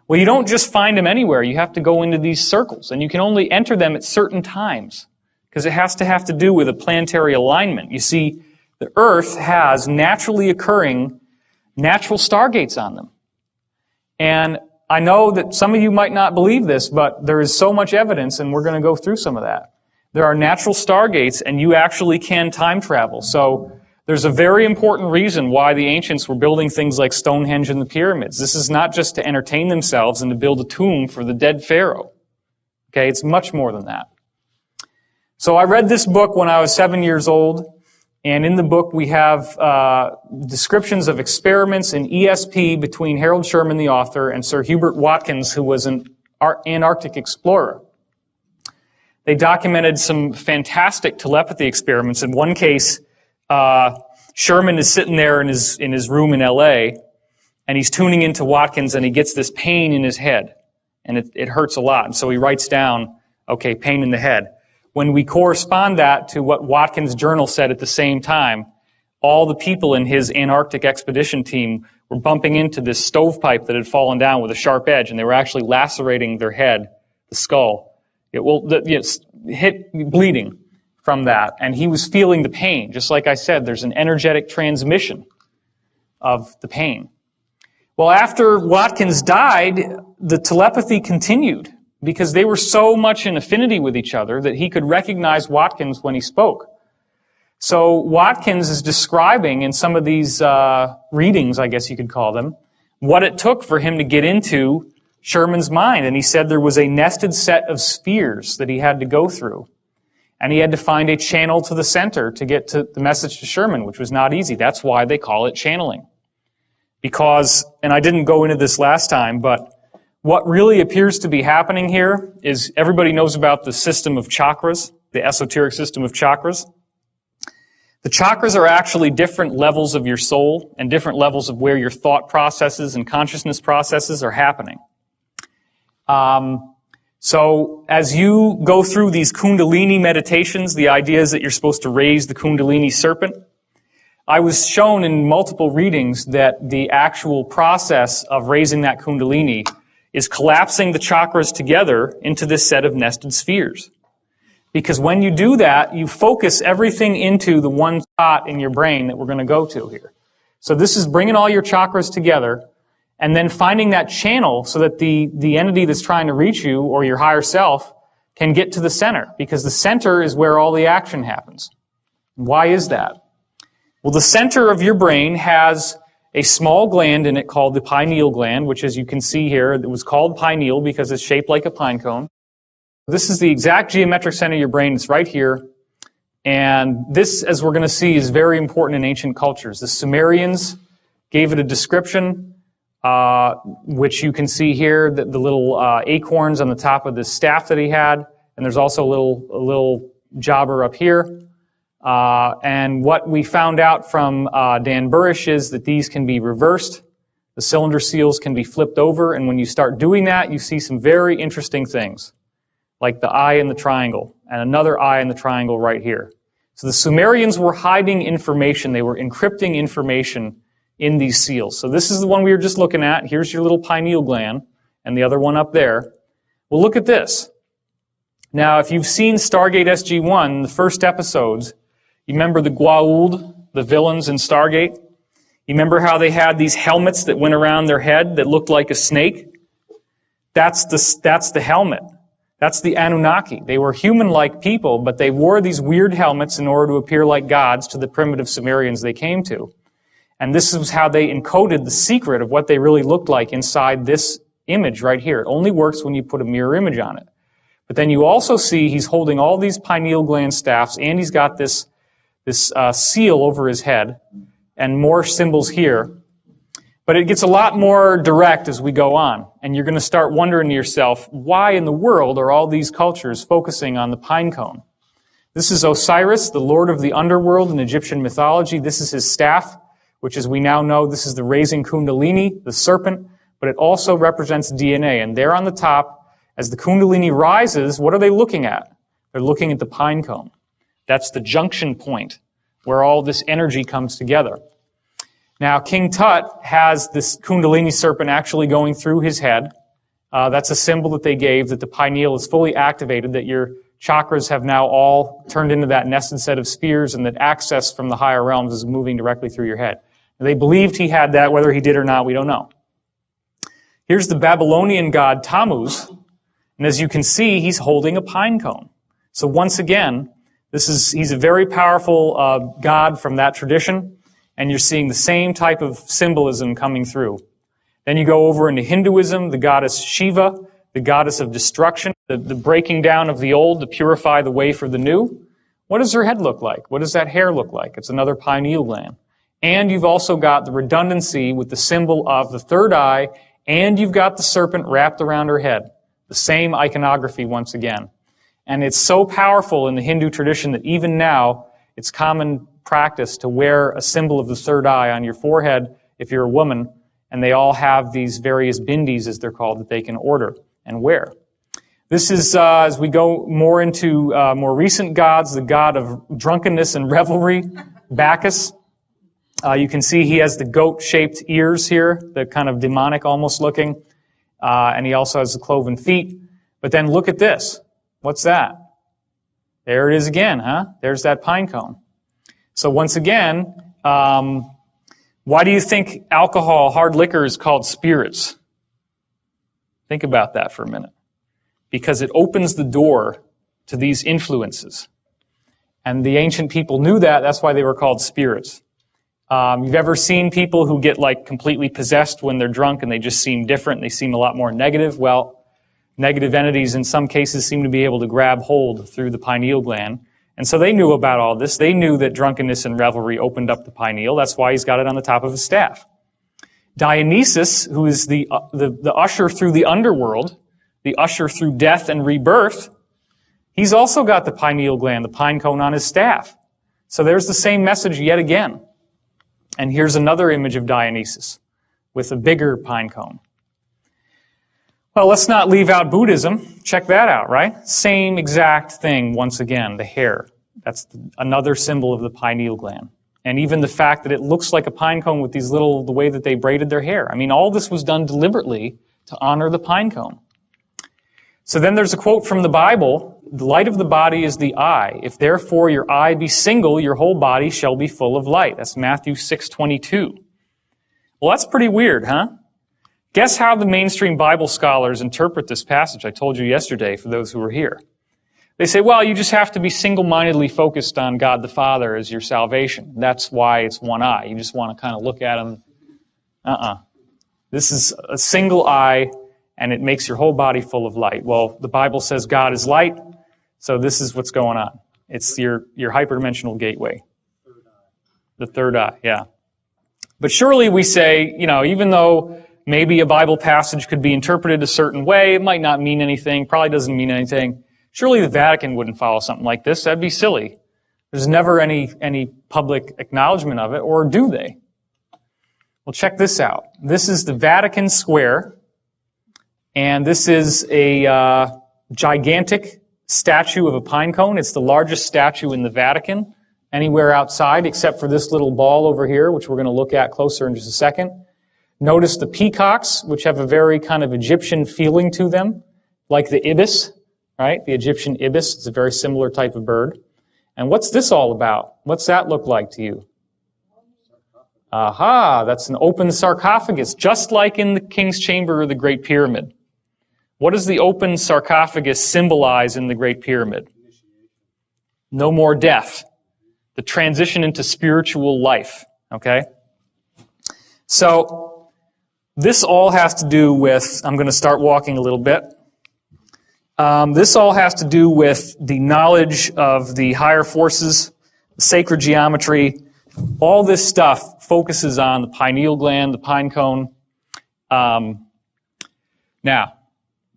Well, you don't just find them anywhere. You have to go into these circles, and you can only enter them at certain times because it has to do with a planetary alignment. You see, the Earth has naturally occurring natural stargates on them. And I know that some of you might not believe this, but there is so much evidence, and we're going to go through some of that. There are natural stargates, and you actually can time travel. So there's a very important reason why the ancients were building things like Stonehenge and the pyramids. This is not just to entertain themselves and to build a tomb for the dead pharaoh. Okay, it's much more than that. So I read this book when I was 7 years old, and in the book we have descriptions of experiments in ESP between Harold Sherman, the author, and Sir Hubert Watkins, who was an Antarctic explorer. They documented some fantastic telepathy experiments. In one case, Sherman is sitting there in his room in L.A., and he's tuning into Watkins, and he gets this pain in his head, and it hurts a lot. And so he writes down, okay, pain in the head. When we correspond that to what Watkins' journal said at the same time, all the people in his Antarctic expedition team were bumping into this stovepipe that had fallen down with a sharp edge, and they were actually lacerating their head, the skull. Bleeding from that, and he was feeling the pain. Just like I said, there's an energetic transmission of the pain. Well, after Watkins died, the telepathy continued because they were so much in affinity with each other that he could recognize Watkins when he spoke. So Watkins is describing in some of these readings, I guess you could call them, what it took for him to get into Sherman's mind. And he said there was a nested set of spheres that he had to go through. And he had to find a channel to the center to get to the message to Sherman, which was not easy. That's why they call it channeling. Because, and I didn't go into this last time, but what really appears to be happening here is everybody knows about the system of chakras, the esoteric system of chakras. The chakras are actually different levels of your soul and different levels of where your thought processes and consciousness processes are happening. So as you go through these kundalini meditations, the idea is that you're supposed to raise the kundalini serpent. I was shown in multiple readings that the actual process of raising that kundalini is collapsing the chakras together into this set of nested spheres. Because when you do that, you focus everything into the one spot in your brain that we're going to go to here. So this is bringing all your chakras together and then finding that channel so that the entity that's trying to reach you or your higher self can get to the center. Because the center is where all the action happens. Why is that? Well, the center of your brain has a small gland in it called the pineal gland, which, as you can see here, it was called pineal because it's shaped like a pine cone. This is the exact geometric center of your brain. It's right here. And this, as we're going to see, is very important in ancient cultures. The Sumerians gave it a description, which you can see here, the little acorns on the top of this staff that he had. And there's also a little jobber up here. And what we found out from Dan Burish is that these can be reversed. The cylinder seals can be flipped over. And when you start doing that, you see some very interesting things, like the eye in the triangle and another eye in the triangle right here. So the Sumerians were hiding information. They were encrypting information in these seals. So this is the one we were just looking at. Here's your little pineal gland and the other one up there. Well, look at this. Now, if you've seen Stargate SG-1, the first episodes, you remember the Goa'uld, the villains in Stargate? You remember how they had these helmets that went around their head that looked like a snake? That's the helmet. That's the Anunnaki. They were human-like people, but they wore these weird helmets in order to appear like gods to the primitive Sumerians they came to. And this is how they encoded the secret of what they really looked like inside this image right here. It only works when you put a mirror image on it. But then you also see he's holding all these pineal gland staffs, and he's got this seal over his head, and more symbols here. But it gets a lot more direct as we go on. And you're going to start wondering to yourself, why in the world are all these cultures focusing on the pine cone? This is Osiris, the lord of the underworld in Egyptian mythology. This is his staff, which, as we now know, this is the raising kundalini, the serpent, but it also represents DNA. And there on the top, as the kundalini rises, what are they looking at? They're looking at the pine cone. That's the junction point where all this energy comes together. Now, King Tut has this kundalini serpent actually going through his head, That's a symbol that they gave that the pineal is fully activated, that your chakras have now all turned into that nested set of spheres, and that access from the higher realms is moving directly through your head. They believed he had that. Whether he did or not, we don't know. Here's the Babylonian god Tammuz, and as you can see, he's holding a pine cone. So once again, he's a very powerful god from that tradition, and you're seeing the same type of symbolism coming through. Then you go over into Hinduism, the goddess Shiva, the goddess of destruction, the breaking down of the old to purify the way for the new. What does her head look like? What does that hair look like? It's another pineal gland. And you've also got the redundancy with the symbol of the third eye, and you've got the serpent wrapped around her head. The same iconography once again. And it's so powerful in the Hindu tradition that even now, it's common practice to wear a symbol of the third eye on your forehead if you're a woman, and they all have these various bindis, as they're called, that they can order and wear. This is, as we go more into more recent gods, the god of drunkenness and revelry, Bacchus. You can see he has the goat-shaped ears here, the kind of demonic almost looking, and he also has the cloven feet. But then look at this. What's that? There it is again, huh? There's that pine cone. So once again, why do you think alcohol, hard liquor, is called spirits? Think about that for a minute. Because it opens the door to these influences. And the ancient people knew that. That's why they were called spirits. You've ever seen people who get like completely possessed when they're drunk and they just seem different? They seem a lot more negative. Well, negative entities in some cases seem to be able to grab hold through the pineal gland. And so they knew about all this. They knew that drunkenness and revelry opened up the pineal. That's why he's got it on the top of his staff. Dionysus, who is the usher through the underworld, the usher through death and rebirth, he's also got the pineal gland, the pine cone on his staff. So there's the same message yet again. And here's another image of Dionysus with a bigger pine cone. Well, let's not leave out Buddhism. Check that out, right? Same exact thing once again, the hair. That's another symbol of the pineal gland. And even the fact that it looks like a pine cone with these little, the way that they braided their hair. I mean, all this was done deliberately to honor the pine cone. So then there's a quote from the Bible, "The light of the body is the eye. If therefore your eye be single, your whole body shall be full of light." That's Matthew 6:22. Well, that's pretty weird, huh? Guess how the mainstream Bible scholars interpret this passage I told you yesterday for those who were here. They say, well, you just have to be single-mindedly focused on God the Father as your salvation. That's why it's one eye. You just want to kind of look at him. This is a single eye, and it makes your whole body full of light. Well, the Bible says God is light, so this is what's going on. It's your hyperdimensional gateway. The third eye, yeah. But surely we say, even though maybe a Bible passage could be interpreted a certain way, it might not mean anything, probably doesn't mean anything. Surely the Vatican wouldn't follow something like this. That'd be silly. There's never any public acknowledgement of it, or do they? Well, check this out. This is the Vatican Square, and this is a gigantic statue of a pine cone. It's the largest statue in the Vatican, anywhere outside, except for this little ball over here, which we're going to look at closer in just a second. Notice the peacocks, which have a very kind of Egyptian feeling to them, like the ibis, right? The Egyptian ibis. It's a very similar type of bird. And what's this all about? What's that look like to you? Aha, that's an open sarcophagus, just like in the King's Chamber or the Great Pyramid. What does the open sarcophagus symbolize in the Great Pyramid? No more death. The transition into spiritual life, okay? So, this all has to do with, I'm going to start walking a little bit. This all has to do with the knowledge of the higher forces, the sacred geometry. All this stuff focuses on the pineal gland, the pine cone. Now,